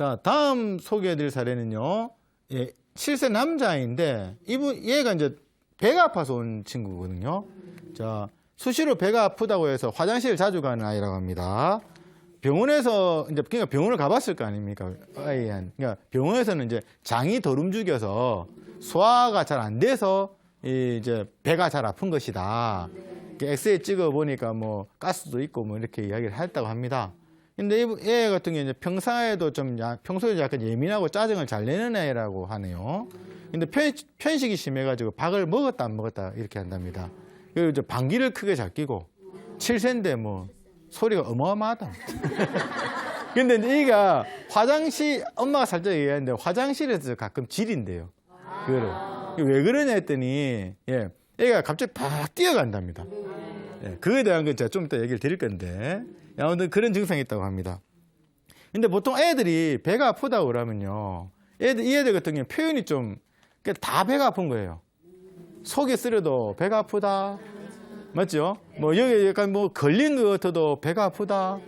자, 다음 소개해드릴 사례는요. 예, 7세 남자아이인데 얘가 이제 배가 아파서 온 친구거든요. 자, 수시로 배가 아프다고 해서 화장실을 자주 가는 아이라고 합니다. 병원에서 이제 그러니까 병원을 가봤을 거 아닙니까? 아이한. 그러니까 병원에서는 이제 장이 덜 움직여서 소화가 잘 안 돼서 이제 배가 잘 아픈 것이다. 엑스레이 찍어 보니까 뭐 가스도 있고 뭐 이렇게 이야기를 했다고 합니다. 근데 얘 같은 경우는 평소에도 평소에 약간 예민하고 짜증을 잘 내는 애라고 하네요. 근데 편식이 심해가지고 밥을 먹었다 안 먹었다 이렇게 한답니다. 그리고 이제 방귀를 크게 잘 끼고 7세인데 뭐 소리가 어마어마하다. 근데 얘가 엄마가 살짝 얘기했는데 화장실에서 가끔 지린대요. 그거를. 왜 그러냐 했더니, 예, 얘가 갑자기 팍 뛰어간답니다. 예, 그거에 대한 건 제가 좀 이따 얘기를 드릴 건데, 아무튼 그런 증상이 있다고 합니다. 근데 보통 애들이 배가 아프다고 그러면요, 이 애들 같은 경우는 표현이 다 배가 아픈 거예요. 속이 쓰려도 배가 아프다. 맞죠? 뭐, 여기 약간 뭐, 걸린 것 같아도 배가 아프다.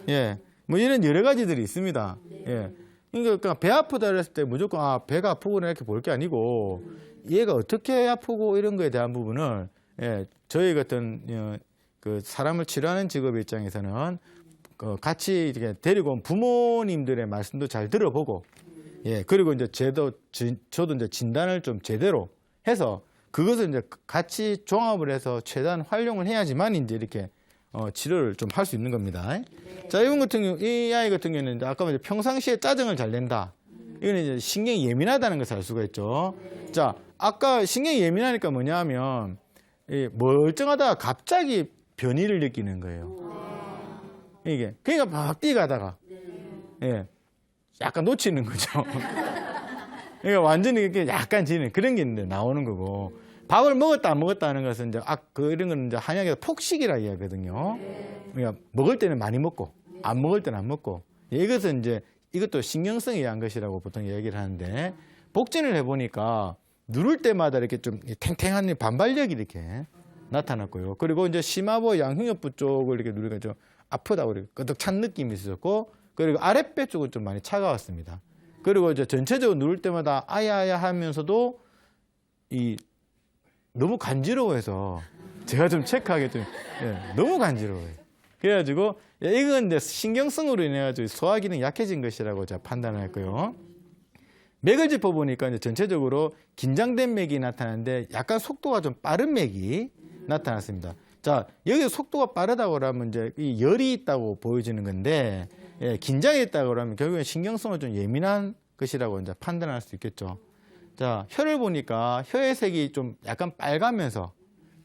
예. 뭐, 이런 여러 가지들이 있습니다. 예. 그러니까 배 아프다 그랬을 때 무조건, 배가 아프구나 이렇게 볼 게 아니고, 얘가 어떻게 아프고 이런 거에 대한 부분을, 예, 저희 같은, 그 사람을 치료하는 직업 입장에서는 같이 이렇게 데리고 온 부모님들의 말씀도 잘 들어보고, 예. 그리고 이제 저도 이제 진단을 좀 제대로 해서 그것을 이제 같이 종합을 해서 최대한 활용을 해야지만 이제 이렇게 치료를 좀 할 수 있는 겁니다. 자, 이 아이 같은 경우는 아까 이제 평상시에 짜증을 잘 낸다. 이거는 이제 신경이 예민하다는 것을 알 수가 있죠. 자, 아까 신경이 예민하니까 뭐냐 하면 멀쩡하다가 갑자기 변이를 느끼는 거예요. 이게 그러니까 막 뛰어가다가 예, 약간 놓치는 거죠. 그러니까 완전히 이렇게 약간 지는 그런 게 있는데 나오는 거고, 밥을 먹었다 안 먹었다 하는 것은 이제 이런 거는 이제 한약에서 폭식이라 이야기하거든요. 그러니까 먹을 때는 많이 먹고 안 먹을 때는 안 먹고, 이것은 이제 이것도 신경성에 의한 것이라고 보통 얘기를 하는데, 복진을 해보니까 누를 때마다 이렇게 좀 탱탱한 반발력이 이렇게 나타났고요. 그리고 이제 심하부 양흉엽부 쪽을 이렇게 누르니까 좀 아프다고 이렇게 끄덕 찬 느낌이 있었고, 그리고 아랫배 쪽은 좀 많이 차가웠습니다. 그리고 이제 전체적으로 누를 때마다 아야아야 하면서도 너무 간지러워해서 제가 좀 체크하게 너무 간지러워요. 그래가지고 이건 이제 신경성으로 인해가지고 소화 기능이 약해진 것이라고 제가 판단을 했고요. 맥을 짚어보니까 이제 전체적으로 긴장된 맥이 나타나는데 약간 속도가 좀 빠른 맥이 나타났습니다. 자, 여기 속도가 빠르다고 그러면 이제 이 열이 있다고 보여지는 건데, 예, 긴장이 있다고 그러면 결국엔 신경성을 좀 예민한 것이라고 이제 판단할 수 있겠죠. 자, 혀를 보니까 혀의 색이 좀 약간 빨가면서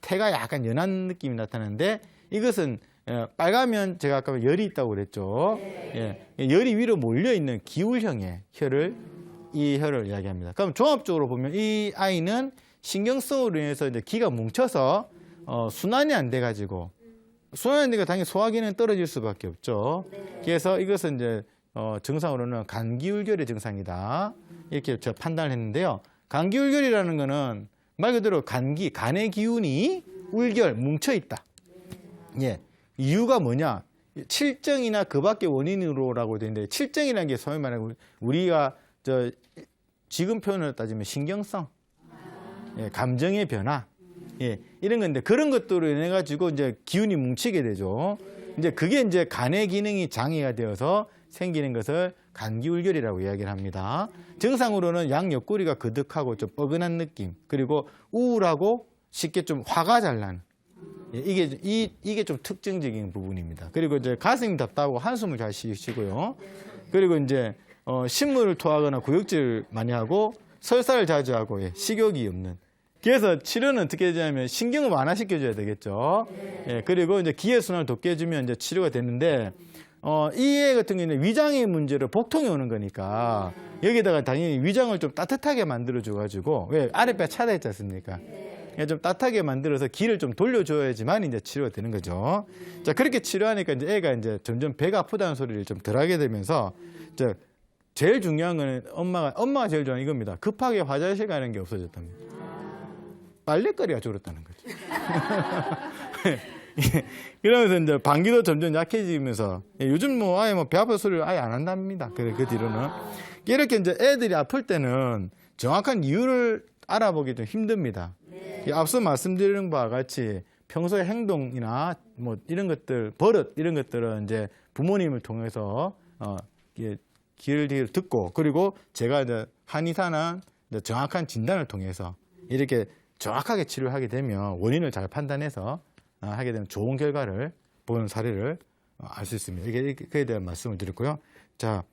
태가 약간 연한 느낌이 나타나는데, 이것은 빨가면 제가 아까 열이 있다고 그랬죠. 예, 열이 위로 몰려있는 기울형의 이 혀를 이야기합니다. 그럼 종합적으로 보면 이 아이는 신경성으로 인해서 이제 기가 뭉쳐서 순환이 안 돼가지고, 순환이 안 되니까 당연히 소화기는 떨어질 수밖에 없죠. 그래서 이것은 이제 증상으로는 간기울결의 증상이다, 이렇게 제가 판단을 했는데요. 간기울결이라는 거는 말 그대로 간의 기운이 울결 뭉쳐 있다. 예, 이유가 뭐냐? 칠정이나 그 밖의 원인으로라고 되어 있는데, 칠정이라는 게 소위 말하는 우리가 지금 표현을 따지면 신경성, 예, 감정의 변화, 예, 이런 건데, 그런 것들로 인해 가지고 이제 기운이 뭉치게 되죠. 이제 그게 이제 간의 기능이 장애가 되어서 생기는 것을 간기울결이라고 이야기를 합니다. 증상으로는 양 옆구리가 그득하고 좀 뻐근한 느낌, 그리고 우울하고 쉽게 좀 화가 잘 나는, 예, 이게 좀 특징적인 부분입니다. 그리고 이제 가슴이 답답하고 한숨을 잘 쉬고요. 그리고 이제 신물을 토하거나 구역질을 많이 하고 설사를 자주 하고, 예, 식욕이 없는. 그래서 치료는 어떻게 되냐면 신경을 완화시켜줘야 되겠죠. 예, 그리고 이제 기혈순환을 돕게 해주면 이제 치료가 되는데, 이 애 같은 경우는 위장의 문제로 복통이 오는 거니까 여기다가 당연히 위장을 좀 따뜻하게 만들어줘가지고, 왜 아랫배 차다 했지 않습니까? 좀 따뜻하게 만들어서 기를 좀 돌려줘야지만 이제 치료가 되는 거죠. 자, 그렇게 치료하니까 이제 애가 이제 점점 배가 아프다는 소리를 좀 덜 하게 되면서, 제일 중요한 거는 엄마가 제일 좋아하는 이겁니다. 급하게 화장실 가는 게 없어졌답니다. 빨래거리가 줄었다는 거죠. 이러면서 이제 방귀도 점점 약해지면서 요즘 뭐 아예 뭐 배 아픈 소리를 아예 안 한답니다. 그 뒤로는. 이렇게 이제 애들이 아플 때는 정확한 이유를 알아보기 좀 힘듭니다. 앞서 말씀드린 바와 같이 평소의 행동이나 뭐 이런 것들, 버릇 이런 것들은 이제 부모님을 통해서 귀를 듣고, 그리고 제가 이제 한의사나 이제 정확한 진단을 통해서 이렇게 정확하게 치료하게 되면 원인을 잘 판단해서 하게 되면 좋은 결과를 보는 사례를 알 수 있습니다. 이게 그에 대한 말씀을 드렸고요. 자,